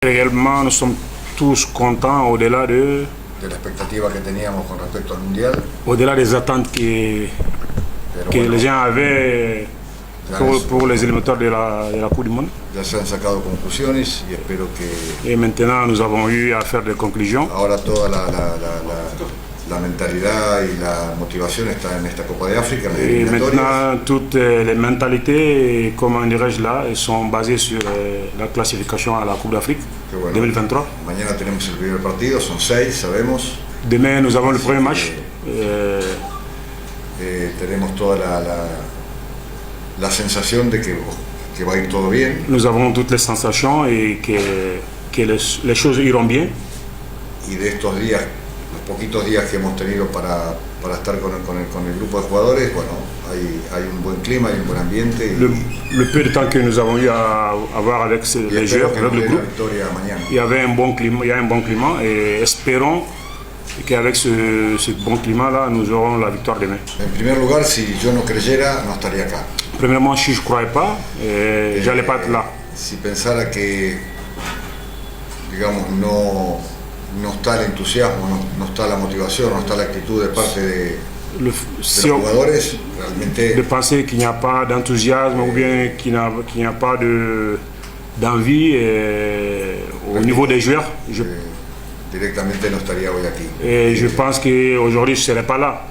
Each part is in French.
Réellement, nous sommes tous contents au-delà de la expectativa que teníamos con respecto al Mundial. Au-delà des attentes que les gens avaient pour les éliminatoires de la Coupe du Monde. Ya se han sacado conclusiones y espero que... Et maintenant, nous avons eu à faire des conclusions. Ahora toda la mentalidad y la motivación está en esta Copa de África. Et maintenant, toutes les mentalités, comment dirais-je là, sont basées sur la classification à la Coupe d'Afrique 2023. Mañana tenemos el primer partido, son 6, sabemos. Demain, nous avons le premier match. Tenemos toda la sensación de que va a ir todo bien. Nous avons toutes les sensations et que les choses iront bien. Y de estos días, los poquitos días que hemos tenido para estar con el grupo de jugadores, bueno, hay un buen clima, hay un buen ambiente. Le peu de temps que nous avons eu à avoir avec les joueurs, avec le groupe, il y avait un bon climat, il y a un bon climat et espérons qu'avec ce bon climat-là, nous aurons la victoire demain. En primer lugar, si yo no creyera, no estaría acá. Premièrement, si je ne croyais pas, je n'allais pas être là. Si pensara que, digamos, no está el entusiasmo, no está la motivación, no está la actitud de parte de los jugadores, realmente... De penser qu'il n'y a pas d'enthousiasme ou bien qu'il n'y a pas d'envie au niveau des joueurs, directamente no estaría hoy aquí. Et je pense qu'aujourd'hui, je ne serai pas là.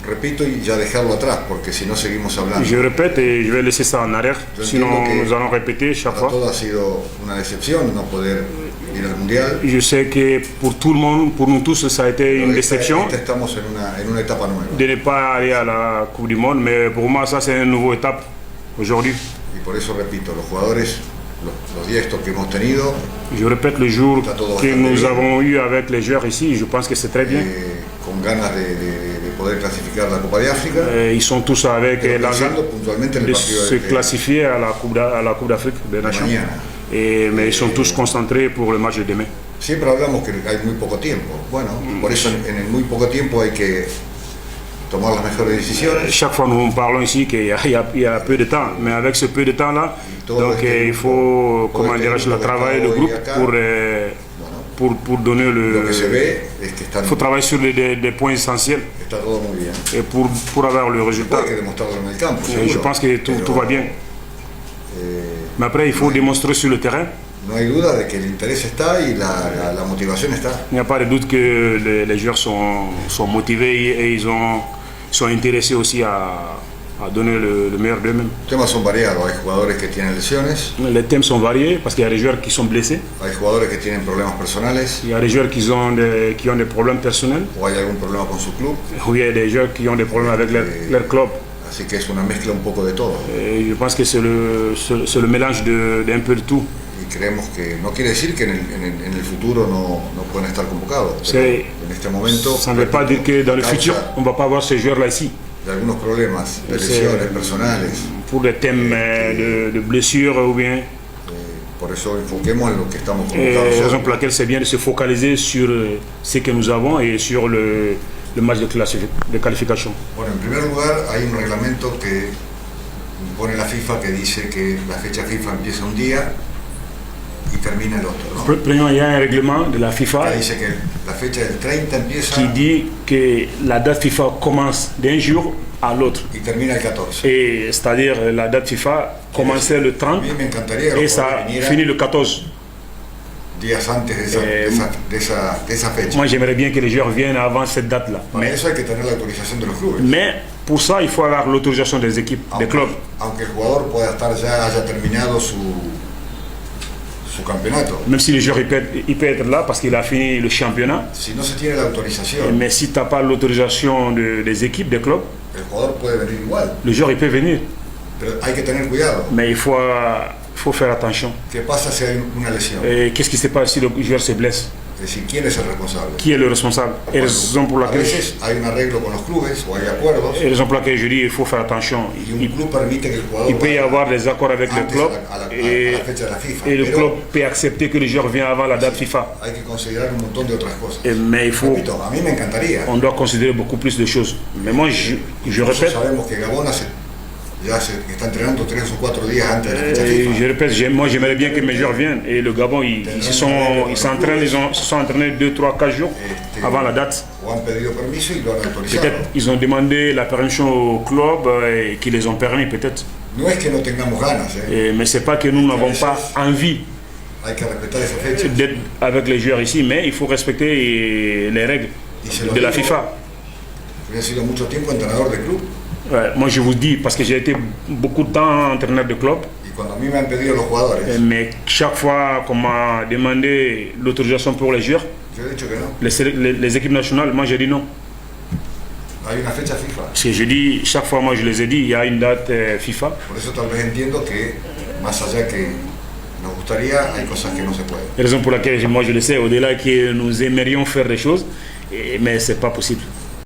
Repito y ya dejarlo atrás, porque si no seguimos hablando. Je répète et je vais laisser ça en arrière, sinon nous allons répéter chaque fois. Todo ha sido una decepción no poder ir al Mundial. Je sais que pour tout le monde, pour nous tous, ça a été une déception estamos en una etapa nueva. De ne pas aller à la Coupe du Monde, mais pour moi, ça c'est une nouvelle étape aujourd'hui. Y por eso repito, los jugadores, los días estos que hemos tenido. Je répète le jour que nous avons eu avec les joueurs ici, je pense que c'est très bien. Con ganas de poder clasificar la Copa de África. Ils sont tous avec l'enjeu de se classifier à la Coupe d'Afrique des Nations. Mais ils sont tous concentrés pour le match de demain. Siempre hablamos que hay muy poco tiempo. Bueno, por eso en el muy poco tiempo hay que tomar las mejores decisiones. Chaque fois nous parlons ici qu'il y a peu de temps, mais avec ce peu de temps-là, donc il faut, comment dirais-je, travailler le groupe pour donner le... Il faut travailler sur des points essentiels et pour avoir le résultat. Et je pense que tout va bien. Mais après, il faut démontrer sur le terrain. No hay duda de que el interés está y la motivación está. Il n'y a pas de doute que les joueurs sont motivés et ils sont intéressés aussi à donner le meilleur d'eux-mêmes. Los temas son variados, hay jugadores que tienen lesiones. Les thèmes sont variés parce qu'il y a des joueurs qui sont blessés. Hay jugadores que tienen problemas personales. Il y a des joueurs qui ont des problèmes personnels. O hay algún problema con su club. Ou il y a des joueurs qui ont des problèmes avec leur club. Así que es una mezcla un poco de todo. Et je pense que c'est le mélange d'un peu de tout. Y creemos que no quiere decir que en el futuro no pueden estar convocados. Pero en este momento. Ça ne veut pas dire que dans le futur on ne va pas avoir ces joueurs-là ici. De algunos problemas, de lesiones personales. Pour des thèmes de blessures ou bien. Por eso enfoquemos en lo que estamos convocados. La raison pour laquelle c'est bien de se focaliser sur ce que nous avons et sur le match de qualification. Bueno, en primer lugar hay un reglamento que impone la FIFA que dice que la fecha FIFA empieza un día y termina el otro, ¿no? Premièrement, il y a un règlement de la FIFA dice que la fecha del 30 empieza qui dit que la date FIFA commence d'un jour à l'autre. Y termina el 14. Et c'est-à-dire la date FIFA commençait le 30 et ça finit le 14. Días antes de esa fecha. Moi, j'aimerais bien que les joueurs viennent avant cette date-là. Para eso hay que tener la autorización de los clubes. Mais pour ça, il faut avoir l'autorisation des équipes, des clubs. Aunque el jugador pueda estar haya terminado su campeonato. Même si le joueur il peut être là parce qu'il a fini le championnat. Si no se tiene la autorización. Mais si tu n'as pas l'autorisation des équipes, des clubs, el jugador puede venir igual. Le joueur il peut venir. Pero hay que tener cuidado. Mais il faut faire attention. ¿Qué pasa si hay una lesión? Qu'est-ce qui se passe si le joueur se blesse? Es decir, ¿quién es el responsable? Qui est le responsable? Et raison pour laquelle a veces hay un arreglo con los clubes o hay acuerdos. Et raison pour laquelle je dis il faut faire attention. Il peut y avoir des accords avec le club et le club peut accepter que le joueur vienne avant la date FIFA. Hay que considerar un montón de otras cosas. Mais il faut. Repito, a mí me encantaría. On doit considérer beaucoup plus de choses. Mais moi je répète. Sabemos que Gabon hace ya que está entrenando 3 o 4 días antes de la fecha FIFA. Je répète, moi j'aimerais bien que mes joueurs viennent. Et le Gabon, ils se sont entraînés 2, 3, 4 jours avant la date. O han pedido permiso y lo han autorizado. Peut-être ils ont demandé la permission au club et qu'ils les ont permis peut-être. No es que no tengamos ganas, mais c'est pas que nous n'avons pas envie d'être avec les joueurs ici, mais il faut respecter les règles de la FIFA. Ouais, moi je vous dis, parce que j'ai été beaucoup de temps entraîneur de club. Mais chaque fois qu'on m'a demandé l'autorisation pour les joueurs, les équipes nationales, moi j'ai dit non. Parce que je dis, chaque fois moi je les ai dit, il y a une date FIFA. Raison pour laquelle moi je le sais, au-delà que nous aimerions faire des choses, mais c'est pas possible.